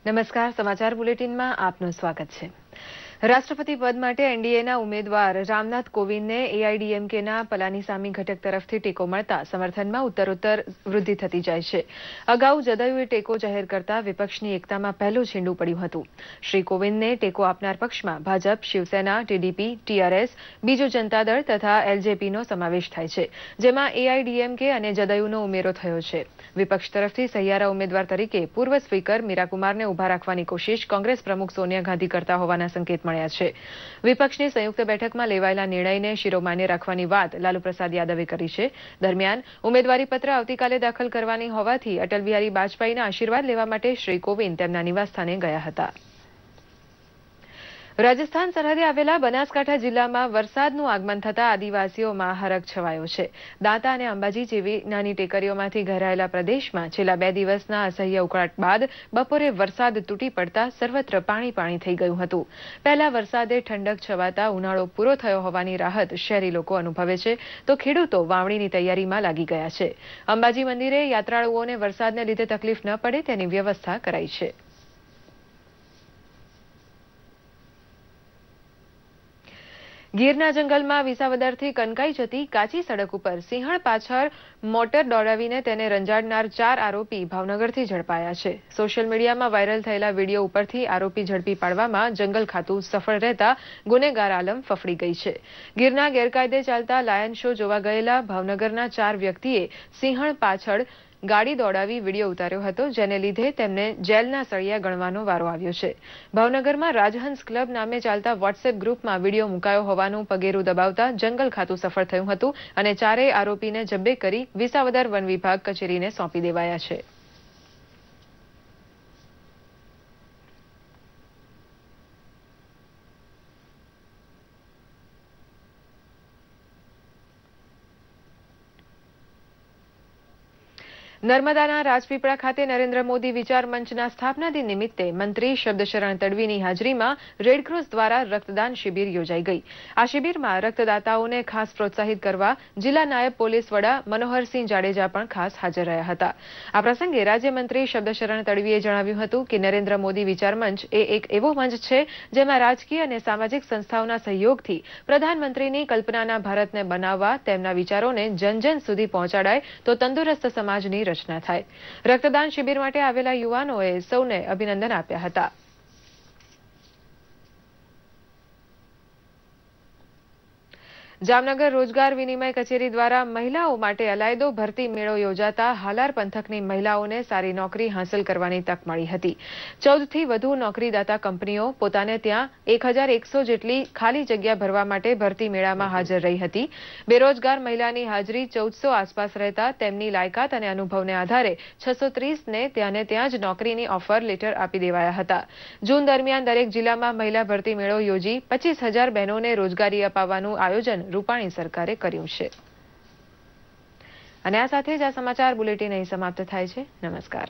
નમસ્કાર, સમાચાર બુલેટિનમાં આપનું સ્વાગત છે। રાષ્ટ્રપતિ પદ માટે એનડીએના ઉમેદવાર રામનાથ કોવિંદને એઆઈડીએમકેના પલાનીસામી ઘટક તરફથી ટેકો મળતા સમર્થનમાં ઉત્તરોત્તર વૃદ્ધિ થતી જાય છે। અગાઉ જદયુએ ટેકો જાહેર કરતા વિપક્ષની એકતામાં પહેલું છીંડું પડ્યું હતું। શ્રી કોવિંદને ટેકો આપનાર પક્ષમાં ભાજપ, શિવસેના, ટીડીપી, ટીઆરએસ, બીજુ જનતા દળ તથા એલજેપીનો સમાવેશ થાય છે, જેમાં એઆઈડીએમકે અને જદયુનો ઉમેરો થયો છે। વિપક્ષ તરફથી સહિયારા ઉમેદવાર તરીકે પૂર્વ સ્પીકર મીરા કુમારને ઉભા રાખવાની કોશિશ કોંગ્રેસ પ્રમુખ સોનિયા ગાંધી કરતા હોવાના સંકેત મળ્યા છે। વિપક્ષની સંયુક્ત બેઠકમાં લેવાયેલા નિર્ણયને શિરોમાન્ય રાખવાની વાત લાલુ પ્રસાદ યાદવે કરી છે। દરમિયાન ઉમેદવારી પત્ર આવતીકાલે દાખલ કરવાની હોવાથી અટલ બિહારી વાજપેયીના આશીર્વાદ લેવા માટે શ્રી કોવિંદ તેમના નિવાસસ્થાને ગયા હતા। રાજસ્થાન સરહદે આવેલા બનાસકાંઠા જિલ્લામાં વરસાદનું આગમન થતા આદિવાસીઓમાં હરખ છવાયો છે। દાંતા અને અંબાજી જેવી નાની ટેકરીઓમાંથી ઘેરાયેલા પ્રદેશમાં છેલ્લા 2 દિવસના અસહ્ય ઉકળાટ બાદ બપોરે વરસાદ તૂટી પડતા સર્વત્ર પાણી પાણી થઈ ગયું હતું। પહેલા વરસાદે ઠંડક છવાતા ઉનાળો પૂરો થયો હોવાની રાહત શહેરી લોકો અનુભવે છે, તો ખેડૂતો વાવણીની તૈયારીમાં લાગી ગયા છે। અંબાજી મંદિરે યાત્રાળુઓને વરસાદને લીધે તકલીફ ન પડે તેની વ્યવસ્થા કરાઈ છે। ગીરના જંગલમાં વિસાવદરથી કનકાઈ જતી કાચી સડક ઉપર સિંહણ પાછળ મોટર દોડાવીને તેને રંજાડનાર 4 આરોપી ભાવનગરથી ઝડપાયા છે। સોશિયલ મીડિયામાં વાયરલ થયેલા વિડીયો ઉપરથી આરોપી ઝડપી પાડવામાં જંગલ ખાતું સફળ રહેતા ગુનેગાર આલમ ફફડી ગઈ છે। ગીરના ગેરકાયદે ચાલતા લાયન શો જોવા ગયેલા ભાવનગરના 4 વ્યક્તિએ સિંહણ પાછળ ગાડી દોડાવી વિડીયો ઉતાર્યો હતો, જેને લીધે તેમને જેલના સળિયા ગણવાનો વારો આવ્યો છે। ભાવનગરમાં રાજહંસ ક્લબ નામે ચાલતા વોટ્સએપ ગ્રુપમાં વિડીયો મુકાયો હોવાનું પગેરું દબાવતા જંગલ ખાતું સફળ થયું હતું અને 4 આરોપીને જબ્બે કરી વિસાવદર વન વિભાગ કચેરીને સોંપી દેવાયા છે। નર્મદાના રાજપીપળા ખાતે નરેન્દ્ર મોદી વિચાર મંચના સ્થાપના દિન નિમિત્તે મંત્રી શબ્દશરણ તડવીની હાજરીમાં રેડક્રોસ દ્વારા રક્તદાન શિબિર યોજાઈ ગઈ। આ શિબિરમાં રક્તદાતાઓને ખાસ પ્રોત્સાહિત કરવા જિલ્લા નાયબ પોલીસ વડા મનોહરસિંહ જાડેજા પણ ખાસ હાજર રહ્યા હતા। આ પ્રસંગે રાજ્યમંત્રી શબ્દશરણ તડવીએ જણાવ્યું હતું કે નરેન્દ્ર મોદી વિચાર મંચ એ એક એવો મંચ છે જેમાં રાજકીય અને સામાજિક સંસ્થાઓના સહયોગથી પ્રધાનમંત્રીની કલ્પનાના ભારતને બનાવવા તેમના વિચારોને જન જન સુધી પહોંચાડાય તો તંદુરસ્ત સમાજની રચના થાય। રક્તદાન શિબિર માટે આવેલા યુવાનોએ સૌને અભિનંદન આપ્યા હતા। જામનગર રોજગાર વિનિમય કચેરી દ્વારા મહિલાઓ માટે અલાયદો ભરતી મેળો યોજાતા હાલાર પંથકની મહિલાઓને સારી નોકરી હાંસલ કરવાની તક મળી હતી। 14થી વધુ નોકરીદાતા કંપનીઓ પોતાને ત્યાં 1100 જેટલી ખાલી જગ્યા ભરવા માટે ભરતી મેળામાં હાજર રહી હતી। બેરોજગાર મહિલાની હાજરી 1400 આસપાસ રહેતા તેમની લાયકાત અને અનુભવને આધારે 630ને ત્યાં જ નોકરીની ઓફર લેટર આપી દેવાયા હતા। જૂન દરમિયાન દરેક જિલ્લામાં મહિલા ભરતી મેળો યોજી 25,000 બહેનોને રોજગારી અપાવવાનું આયોજન રૂપાણી સરકારે કર્યું છે। અને આ સાથે જ આ સમાચાર બુલેટિન અહીં સમાપ્ત થાય છે। નમસ્કાર।